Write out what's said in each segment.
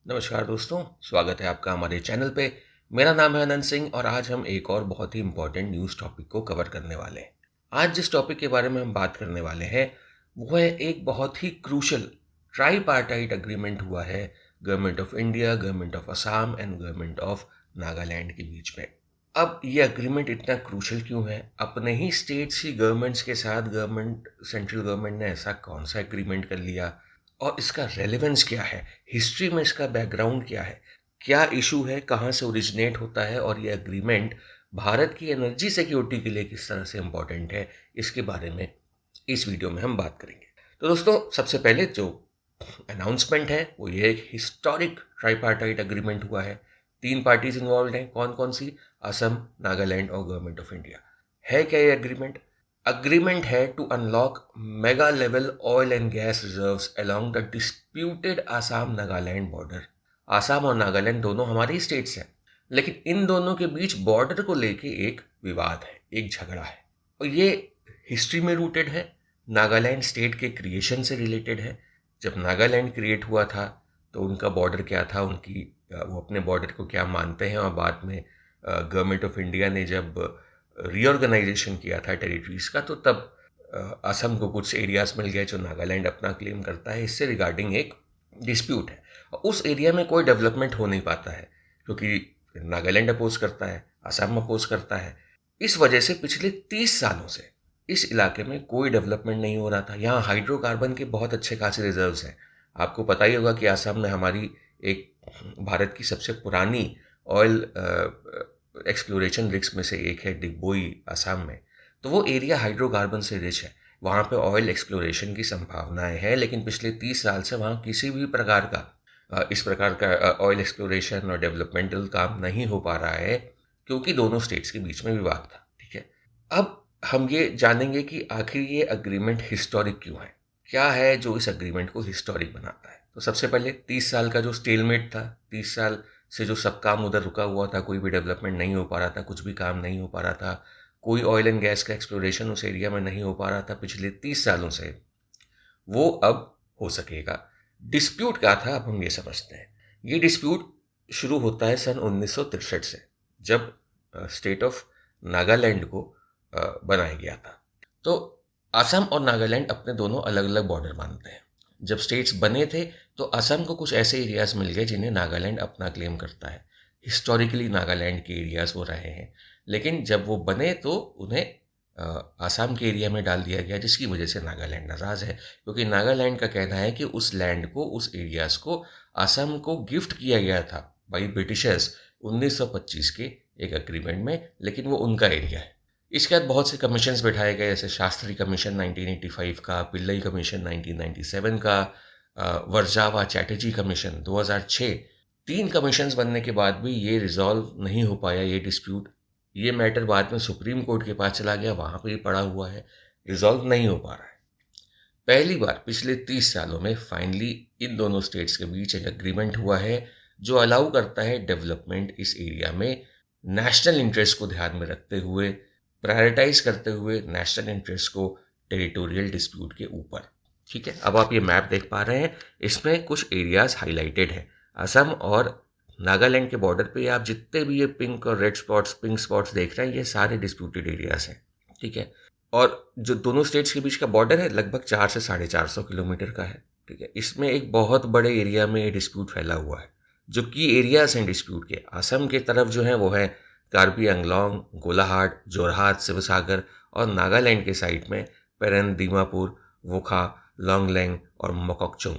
नमस्कार दोस्तों, स्वागत है आपका हमारे चैनल पे। मेरा नाम है अनंत सिंह और आज हम एक और बहुत ही इम्पोर्टेंट न्यूज़ टॉपिक को कवर करने वाले हैं। आज जिस टॉपिक के बारे में हम बात करने वाले हैं, वो है एक बहुत ही क्रूशल ट्राईपार्टाइट एग्रीमेंट हुआ है government of India, government of Assam and government of Nagaland के बीच में। अब ये एग्रीमेंट इतना क्रूशल क्यों है? अपने ही स्टेट्स की गवर्नमेंट्स के साथ सेंट्रल गवर्नमेंट ने ऐसा कौन सा एग्रीमेंट कर लिया और इसका रेलेवेंस क्या है? हिस्ट्री में इसका बैकग्राउंड क्या है? क्या इशू है? कहाँ से ओरिजिनेट होता है? और ये एग्रीमेंट भारत की एनर्जी सिक्योरिटी के लिए किस तरह से इम्पोर्टेंट है? इसके बारे में इस वीडियो में हम बात करेंगे। तो दोस्तों, सबसे पहले जो अनाउंसमेंट है वो ये एक हिस्टोरिक ट्राईपार्टाइट एग्रीमेंट हुआ है। 3 पार्टीज इन्वॉल्व हैं। कौन कौन सी? असम, नागालैंड और गवर्नमेंट ऑफ इंडिया। है क्या ये एग्रीमेंट? Agreement है to unlock mega level oil and gas reserves along the disputed Assam Nagaland border। Assam और नागालैंड दोनों हमारे ही स्टेट्स हैं, लेकिन इन दोनों के बीच बॉर्डर को लेके एक विवाद है, एक झगड़ा है और ये हिस्ट्री में रूटेड है। नागालैंड स्टेट के क्रिएशन से रिलेटेड है। जब नागालैंड क्रिएट हुआ था तो उनका बॉर्डर क्या था, वो अपने बॉर्डर को क्या मानते हैं, और बाद में गवर्नमेंट ऑफ इंडिया ने जब रीऑर्गेनाइजेशन किया था टेरिटरीज का, तो तब असम को कुछ एरियाज मिल गए जो नागालैंड अपना क्लेम करता है। इससे रिगार्डिंग एक डिस्प्यूट है और उस एरिया में कोई डेवलपमेंट हो नहीं पाता है क्योंकि नागालैंड अपोज करता है, असम अपोज करता है। इस वजह से पिछले 30 सालों से इस इलाके में कोई डेवलपमेंट नहीं हो रहा था। यहाँ हाइड्रोकार्बन के बहुत अच्छे खासे रिजर्व्स हैं। आपको पता ही होगा कि असम में हमारी एक भारत की सबसे पुरानी ऑयल एक्सप्लोरेशन रिग्स में से एक है डिगबोई, असम में। तो वो एरिया हाइड्रोकार्बन से रिच है, वहाँ पे ऑयल एक्सप्लोरेशन की संभावनाएं हैं, लेकिन पिछले 30 साल से वहाँ किसी भी प्रकार का इस प्रकार का ऑयल एक्सप्लोरेशन और डेवलपमेंटल काम नहीं हो पा रहा है क्योंकि दोनों स्टेट्स के बीच में विवाद था। ठीक है, अब हम ये जानेंगे कि आखिर ये अग्रीमेंट हिस्टोरिक क्यों है, क्या है जो इस अग्रीमेंट को हिस्टोरिक बनाता है। तो सबसे पहले 30 साल का जो स्टेलमेट था, 30 साल से जो सब काम उधर रुका हुआ था, कोई भी डेवलपमेंट नहीं हो पा रहा था, कुछ भी काम नहीं हो पा रहा था, कोई ऑयल एंड गैस का एक्सप्लोरेशन उस एरिया में नहीं हो पा रहा था पिछले 30 सालों से, वो अब हो सकेगा। डिस्प्यूट क्या था, अब हम ये समझते हैं। ये डिस्प्यूट शुरू होता है सन 1963 से, जब स्टेट ऑफ नागालैंड को बनाया गया था। तो असम और नागालैंड अपने दोनों अलग अलग बॉर्डर मानते हैं। जब स्टेट्स बने थे तो असम को कुछ ऐसे एरियाज मिल गए जिन्हें नागालैंड अपना क्लेम करता है। हिस्टोरिकली नागालैंड के एरियाज वो रहे हैं, लेकिन जब वो बने तो उन्हें असम के एरिया में डाल दिया गया, जिसकी वजह से नागालैंड नाराज़ है क्योंकि नागालैंड का कहना है कि उस लैंड को, उस एरियाज को असम को गिफ्ट किया गया था बाई ब्रिटिशर्स 1925 के एक एग्रीमेंट में, लेकिन वो उनका एरिया है। इसके बाद बहुत से कमीशंस बैठाए गए, जैसे शास्त्री कमीशन 1985 का, पिल्लई कमीशन 1997 का, वर्जावा चैटर्जी कमीशन 2006। 3 कमीशंस बनने के बाद भी ये रिजॉल्व नहीं हो पाया ये डिस्प्यूट। ये मैटर बाद में सुप्रीम कोर्ट के पास चला गया, वहाँ पे ये पड़ा हुआ है, रिजॉल्व नहीं हो पा रहा है। पहली बार पिछले 30 सालों में फाइनली इन दोनों स्टेट्स के बीच एक एग्रीमेंट हुआ है जो अलाउ करता है डेवलपमेंट इस एरिया में, नेशनल इंटरेस्ट को ध्यान में रखते हुए, प्रायोरिटाइज करते हुए नेशनल इंटरेस्ट को टेरिटोरियल डिस्प्यूट के ऊपर। ठीक है, अब आप ये मैप देख पा रहे हैं, इसमें कुछ एरियाज हाईलाइटेड हैं। असम और नागालैंड के बॉर्डर पे आप जितने भी ये पिंक और रेड स्पॉट्स, पिंक स्पॉट्स देख रहे हैं, ये सारे डिस्प्यूटेड एरियाज हैं। ठीक है, और जो दोनों स्टेट्स के बीच का बॉर्डर है लगभग 400 से 450 किलोमीटर का है। ठीक है, इसमें एक बहुत बड़े एरिया में ये डिस्प्यूट फैला हुआ है। जो की एरियाज हैं डिस्प्यूट के, असम के तरफ जो है वो है कार्बी आंगलोंग, गोलाहाट, जोरहाट, शिवसागर, और नागालैंड के साइड में पेरेन, दीमापुर, वोखा, लोंगलेंग और मोकोकचुंग।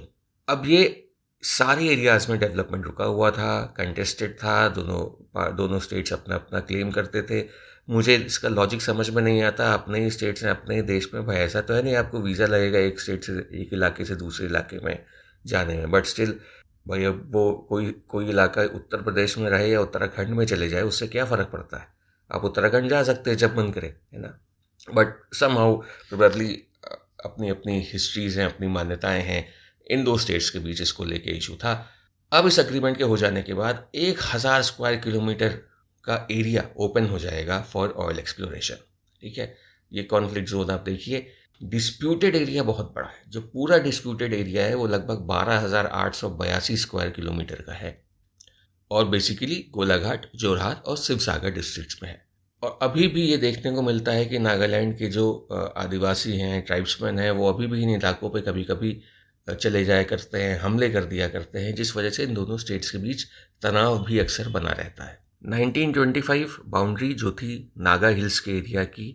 अब ये सारे एरियाज में डेवलपमेंट रुका हुआ था, कंटेस्टेड था, दोनों स्टेट्स अपना अपना क्लेम करते थे। मुझे इसका लॉजिक समझ में नहीं आता। अपने ही स्टेट्स हैं, अपने ही देश में, भाई ऐसा तो है नहीं आपको वीज़ा लगेगा एक स्टेट से, एक इलाके से दूसरे इलाके में जाने में, बट स्टिल भाई अब वो कोई इलाका उत्तर प्रदेश में रहे या उत्तराखंड में चले जाए, उससे क्या फ़र्क पड़ता है। आप उत्तराखंड जा सकते हैं जब मन करे, है ना। बट समहाउ प्रोबेबली अपनी अपनी हिस्ट्रीज़ हैं, अपनी मान्यताएं हैं, इन दो स्टेट्स के बीच इसको लेके इशू था। अब इस एग्रीमेंट के हो जाने के बाद 1000 स्क्वायर किलोमीटर का एरिया ओपन हो जाएगा फॉर ऑयल एक्सप्लोरेशन। ठीक है, ये कॉन्फ्लिक्ट जोन आप देखिए, डिस्प्यूटेड एरिया बहुत बड़ा है। जो पूरा डिस्प्यूटेड एरिया है वो लगभग 12,882 स्क्वायर किलोमीटर का है और बेसिकली गोलाघाट, जोरहाट और शिवसागर डिस्ट्रिक्ट्स में है। और अभी भी ये देखने को मिलता है कि नागालैंड के जो आदिवासी हैं, ट्राइब्समैन हैं, वो अभी भी इन इलाकों पे कभी कभी चले जाया करते हैं, हमले कर दिया करते हैं, जिस वजह से इन दोनों स्टेट्स के बीच तनाव भी अक्सर बना रहता है। 1925 बाउंड्री जो थी नागा हिल्स के एरिया की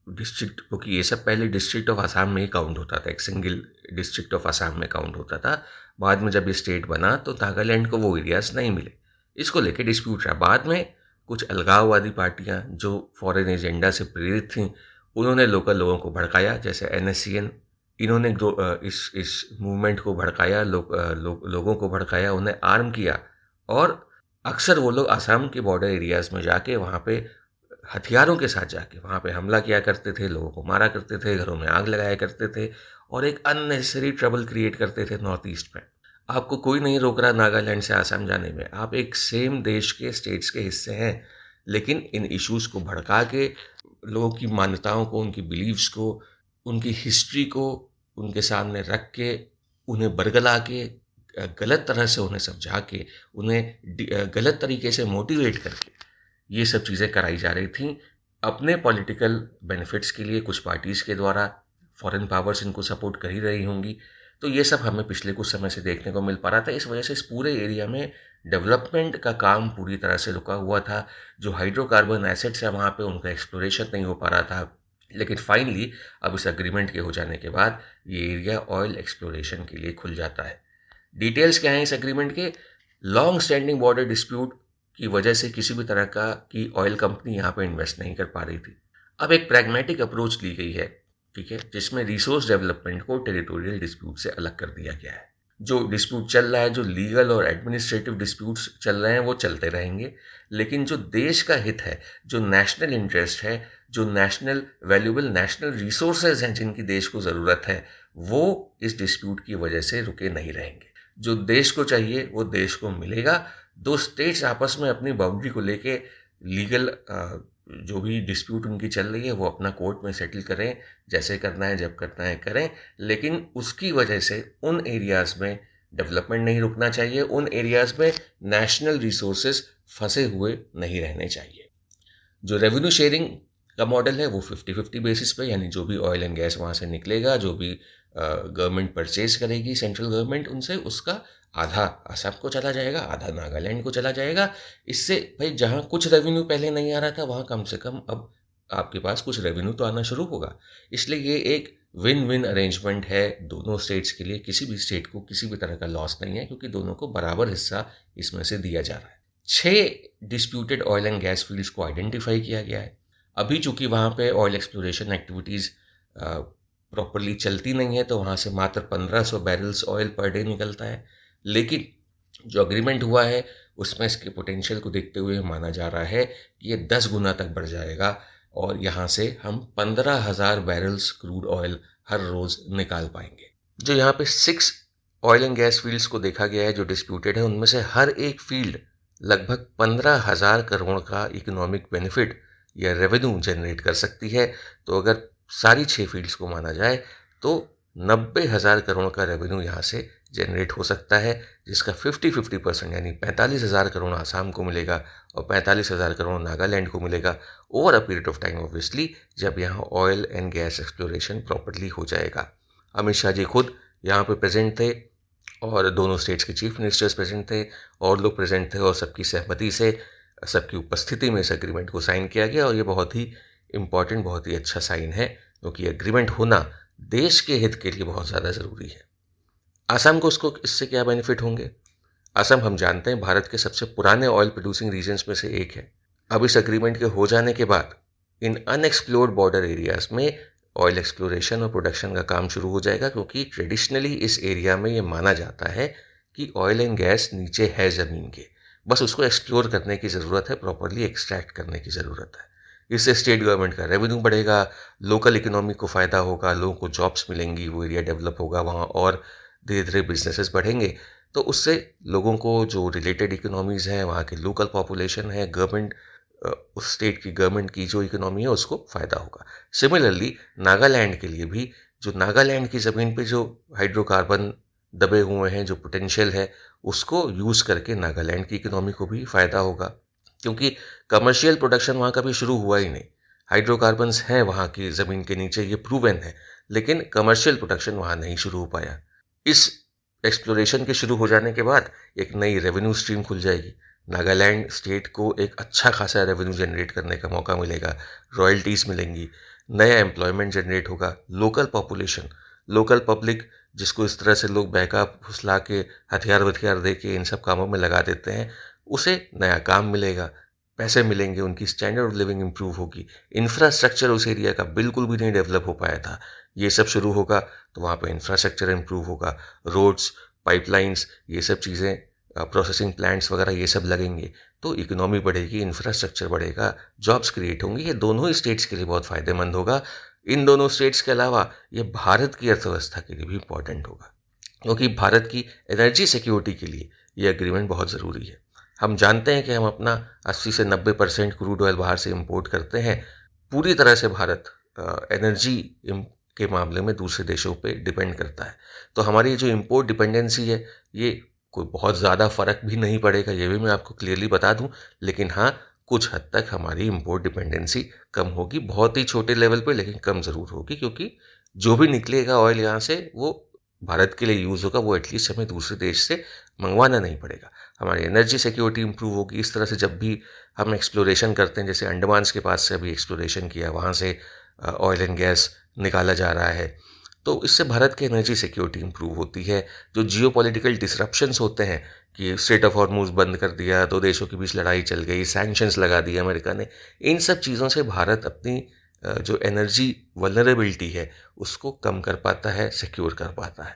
डिस्ट्रिक्ट, क्योंकि ये सब पहले डिस्ट्रिक्ट ऑफ आसाम में ही काउंट होता था, एक सिंगल डिस्ट्रिक्ट ऑफ आसाम में काउंट होता था। बाद में जब ये स्टेट बना तो नागालैंड को वो एरियाज नहीं मिले, इसको लेके डिस्प्यूट रहा। बाद में कुछ अलगाववादी पार्टियां जो फॉरेन एजेंडा से प्रेरित थीं, उन्होंने लोकल लोगों को भड़काया, जैसे NSCN, इन्होंने इस मूवमेंट को भड़काया, लोगों को भड़काया, उन्हें आर्म किया और अक्सर वो लोग आसाम के बॉर्डर एरियाज़ में जाके वहाँ पे हथियारों के साथ जाके वहाँ पे हमला किया करते थे, लोगों को मारा करते थे, घरों में आग लगाया करते थे और एक अननेसेसरी ट्रबल क्रिएट करते थे नॉर्थ ईस्ट में। आपको कोई नहीं रोक रहा नागालैंड से आसाम जाने में, आप एक सेम देश के स्टेट्स के हिस्से हैं, लेकिन इन इश्यूज़ को भड़का के लोगों की मान्यताओं को, उनकी बिलीव्स को, उनकी हिस्ट्री को उनके सामने रख के, उन्हें बरगला के, गलत तरह से उन्हें समझा के, उन्हें गलत तरीके से मोटिवेट करके ये सब चीज़ें कराई जा रही थी अपने पॉलिटिकल बेनिफिट्स के लिए। कुछ पार्टीज़ के द्वारा फॉरेन पावर्स इनको सपोर्ट कर ही रही होंगी। तो ये सब हमें पिछले कुछ समय से देखने को मिल पा रहा था। इस वजह से इस पूरे एरिया में डेवलपमेंट का काम पूरी तरह से रुका हुआ था। जो हाइड्रोकार्बन एसेट्स है वहाँ पे उनका एक्सप्लोरेशन नहीं हो पा रहा था। लेकिन फाइनली अब इस एग्रीमेंट के हो जाने के बाद ये एरिया ऑयल एक्सप्लोरेशन के लिए खुल जाता है। डिटेल्स क्या हैं इस एग्रीमेंट के? लॉन्ग स्टैंडिंग बॉर्डर डिस्प्यूट की वजह से किसी भी तरह का की ऑयल कंपनी यहाँ पे इन्वेस्ट नहीं कर पा रही थी। अब एक प्रैग्मेटिक अप्रोच ली गई है, ठीक है, जिसमें रिसोर्स डेवलपमेंट को टेरिटोरियल डिस्प्यूट से अलग कर दिया गया है। जो डिस्प्यूट चल रहा है, जो लीगल और एडमिनिस्ट्रेटिव डिस्प्यूट्स चल रहे हैं, वो चलते रहेंगे, लेकिन जो देश का हित है, जो नेशनल इंटरेस्ट है, जो नेशनल वैल्यूएबल नेशनल रिसोर्सेज हैं जिनकी देश को ज़रूरत है, वो इस डिस्प्यूट की वजह से रुके नहीं रहेंगे। जो देश को चाहिए वो देश को मिलेगा। दो स्टेट्स आपस में अपनी बाउंड्री को लेके लीगल जो भी डिस्प्यूट उनकी चल रही है वो अपना कोर्ट में सेटल करें, जैसे करना है, जब करना है करें, लेकिन उसकी वजह से उन एरियाज़ में डेवलपमेंट नहीं रुकना चाहिए, उन एरियाज़ में नेशनल रिसोर्सेज फंसे हुए नहीं रहने चाहिए। जो रेवेन्यू शेयरिंग का मॉडल है वो 50-50 बेसिस पे, यानी जो भी ऑयल एंड गैस वहाँ से निकलेगा, जो भी गवर्नमेंट परचेज करेगी, सेंट्रल गवर्नमेंट उनसे, उसका आधा असम को चला जाएगा, आधा नागालैंड को चला जाएगा। इससे भाई जहाँ कुछ रेवेन्यू पहले नहीं आ रहा था वहाँ कम से कम अब आपके पास कुछ रेवेन्यू तो आना शुरू होगा। इसलिए ये एक विन विन अरेंजमेंट है दोनों स्टेट्स के लिए। किसी भी स्टेट को किसी भी तरह का लॉस नहीं है, क्योंकि दोनों को बराबर हिस्सा इसमें से दिया जा रहा है। 6 disputed oil and gas fields को आइडेंटिफाई किया गया है। अभी चूंकि वहाँ पे ऑयल एक्सप्लोरेशन एक्टिविटीज़ प्रॉपरली चलती नहीं है, तो वहाँ से मात्र 1500 बैरल्स ऑयल पर डे निकलता है। लेकिन जो अग्रीमेंट हुआ है उसमें इसके पोटेंशियल को देखते हुए माना जा रहा है कि ये 10 गुना तक बढ़ जाएगा और यहाँ से हम 15,000 बैरल्स क्रूड ऑयल हर रोज़ निकाल पाएंगे। जो यहाँ पे 6 ऑयल एंड गैस फील्ड्स को देखा गया है जो डिस्प्यूटेड है, उनमें से हर एक फील्ड लगभग 15,000 करोड़ का इकोनॉमिक बेनिफिट या रेवेन्यू जनरेट कर सकती है। तो अगर सारी 6 फील्ड्स को माना जाए तो 90,000 करोड़ का रेवेन्यू यहाँ से जनरेट हो सकता है, जिसका 50-50% यानी 45,000 करोड़ आसाम को मिलेगा और 45,000 करोड़ नागालैंड को मिलेगा over a period of time, obviously, जब यहाँ oil and gas exploration properly हो जाएगा। अमित शाह जी खुद यहाँ पे प्रेजेंट थे और दोनों स्टेट्स के चीफ मिनिस्टर्स प्रेजेंट थे और लोग प्रेजेंट थे और सबकी सहमति से, सबकी उपस्थिति में इस एग्रीमेंट को साइन किया गया। और ये बहुत ही इम्पॉर्टेंट, बहुत ही अच्छा साइन है, क्योंकि एग्रीमेंट होना देश के हित के लिए बहुत ज़्यादा ज़रूरी है। असम को इससे क्या बेनिफिट होंगे? असम हम जानते हैं भारत के सबसे पुराने ऑयल प्रोड्यूसिंग रीजन्स में से एक है। अब इस एग्रीमेंट के हो जाने के बाद इन अनएक्सप्लोर्ड बॉर्डर एरियाज़ में ऑयल एक्सप्लोरेशन और प्रोडक्शन का काम शुरू हो जाएगा, क्योंकि ट्रेडिशनली इस एरिया में ये माना जाता है कि ऑयल एंड गैस नीचे है ज़मीन के, बस उसको एक्सप्लोर करने की ज़रूरत है, प्रॉपरली एक्सट्रैक्ट करने की ज़रूरत है। इससे स्टेट गवर्नमेंट का रेवेन्यू बढ़ेगा, लोकल इकोनॉमी को फ़ायदा होगा, लोगों को जॉब्स मिलेंगी, वो एरिया डेवलप होगा वहाँ और धीरे धीरे बिजनेसेस बढ़ेंगे। तो उससे लोगों को जो रिलेटेड इकोनॉमीज़ हैं, वहाँ के लोकल पॉपुलेशन है, गवर्नमेंट उस स्टेट की गवर्नमेंट की जो इकोनॉमी है उसको फ़ायदा होगा। सिमिलरली नागालैंड के लिए भी, जो नागालैंड की ज़मीन पे जो हाइड्रोकार्बन दबे हुए हैं, जो पोटेंशियल है, उसको यूज़ करके नागालैंड की इकोनॉमी को भी फ़ायदा होगा, क्योंकि कमर्शियल प्रोडक्शन वहाँ कभी शुरू हुआ ही नहीं। हाइड्रोकार्बन्स हैं वहाँ की ज़मीन के नीचे, ये प्रूवन है, लेकिन कमर्शियल प्रोडक्शन वहाँ नहीं शुरू हो पाया। इस एक्सप्लोरेशन के शुरू हो जाने के बाद एक नई रेवेन्यू स्ट्रीम खुल जाएगी। नागालैंड स्टेट को एक अच्छा खासा रेवेन्यू जनरेट करने का मौका मिलेगा, रॉयल्टीज़ मिलेंगी, नया एम्प्लॉयमेंट जनरेट होगा, लोकल पॉपुलेशन, लोकल पब्लिक जिसको इस तरह से लोग बहका फुसला के हथियार दे के इन सब कामों में लगा देते हैं, उसे नया काम मिलेगा, पैसे मिलेंगे, उनकी स्टैंडर्ड ऑफ लिविंग इम्प्रूव होगी। इंफ्रास्ट्रक्चर उस एरिया का बिल्कुल भी नहीं डेवलप हो पाया था, ये सब शुरू होगा तो वहाँ पे इंफ्रास्ट्रक्चर इम्प्रूव होगा, रोड्स, पाइपलाइंस, ये सब चीज़ें, प्रोसेसिंग प्लांट्स वगैरह ये सब लगेंगे, तो इकोनॉमी बढ़ेगी, इंफ्रास्ट्रक्चर बढ़ेगा, जॉब्स क्रिएट होंगी। ये दोनों ही स्टेट्स के लिए बहुत फ़ायदेमंद होगा। इन दोनों स्टेट्स के अलावा ये भारत की अर्थव्यवस्था के लिए भी इम्पॉर्टेंट होगा, क्योंकि भारत की एनर्जी सिक्योरिटी के लिए ये एग्रीमेंट बहुत ज़रूरी है। हम जानते हैं कि हम अपना 80 से 90% क्रूड ऑयल बाहर से इंपोर्ट करते हैं। पूरी तरह से भारत एनर्जी के मामले में दूसरे देशों पे डिपेंड करता है। तो हमारी जो इंपोर्ट डिपेंडेंसी है, ये कोई बहुत ज़्यादा फ़र्क भी नहीं पड़ेगा, ये भी मैं आपको क्लियरली बता दूं। लेकिन हाँ, कुछ हद तक हमारी इंपोर्ट डिपेंडेंसी कम होगी, बहुत ही छोटे लेवल पे, लेकिन कम ज़रूर होगी, क्योंकि जो भी निकलेगा ऑयल यहाँ से वो भारत के लिए यूज़ होगा, वो एटलीस्ट हमें दूसरे देश से मंगवाना नहीं पड़ेगा। हमारी एनर्जी सिक्योरिटी इंप्रूव होगी। इस तरह से जब भी हम एक्सप्लोरेशन करते हैं, जैसे अंडमान्स के पास से अभी एक्सप्लोरेशन किया, वहाँ से ऑयल एंड गैस निकाला जा रहा है, तो इससे भारत की एनर्जी सिक्योरिटी इंप्रूव होती है। जो जियोपॉलिटिकल डिसरप्शंस होते हैं कि स्ट्रेट ऑफ हॉर्मुज बंद कर दिया, दो देशों के बीच लड़ाई चल गई, सैंक्शंस लगा दिए अमेरिका ने, इन सब चीज़ों से भारत अपनी जो एनर्जी वल्नरेबिलिटी है उसको कम कर पाता है, सिक्योर कर पाता है,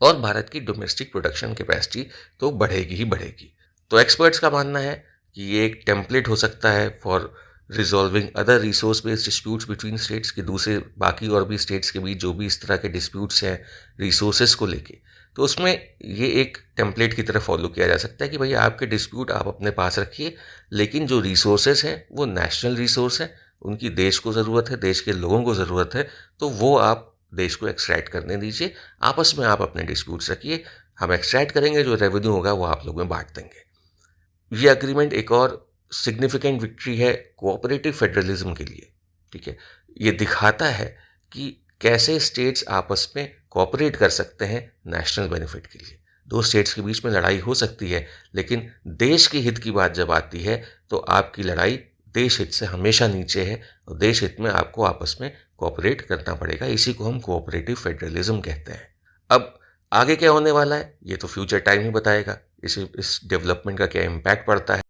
और भारत की डोमेस्टिक प्रोडक्शन कैपेसिटी तो बढ़ेगी ही बढ़ेगी। तो एक्सपर्ट्स का मानना है कि ये एक टेम्पलेट हो सकता है for resolving other resource based disputes between states, के दूसरे बाकी और भी स्टेट्स के बीच जो भी इस तरह के डिस्प्यूट्स हैं रिसोर्सेज को लेके, तो उसमें ये एक टेम्पलेट की तरह फॉलो किया जा सकता है कि भैया आपके डिस्प्यूट आप अपने पास रखिए, लेकिन जो रिसोर्सेज हैं वो नेशनल रिसोर्स हैं, उनकी देश को ज़रूरत है, देश के लोगों को ज़रूरत है, तो वो आप देश को एक्सट्रैक्ट करने दीजिए, आपस में आप अपने डिस्प्यूट्स रखिए, हम एक्सट्रैक्ट करेंगे, जो रेवेन्यू होगा वो आप लोग में बांट देंगे। ये एग्रीमेंट एक और सिग्निफिकेंट विक्ट्री है कोऑपरेटिव फेडरलिज्म के लिए। ठीक है, ये दिखाता है कि कैसे स्टेट्स आपस में कोऑपरेट कर सकते हैं नेशनल बेनिफिट के लिए। दो स्टेट्स के बीच में लड़ाई हो सकती है, लेकिन देश के हित की बात जब आती है तो आपकी लड़ाई देश हित से हमेशा नीचे है, और देश हित में आपको आपस में कोऑपरेट करना पड़ेगा। इसी को हम कोऑपरेटिव फेडरलिज्म कहते हैं। अब आगे क्या होने वाला है ये तो फ्यूचर टाइम ही बताएगा, इस डेवलपमेंट का क्या इम्पैक्ट पड़ता है।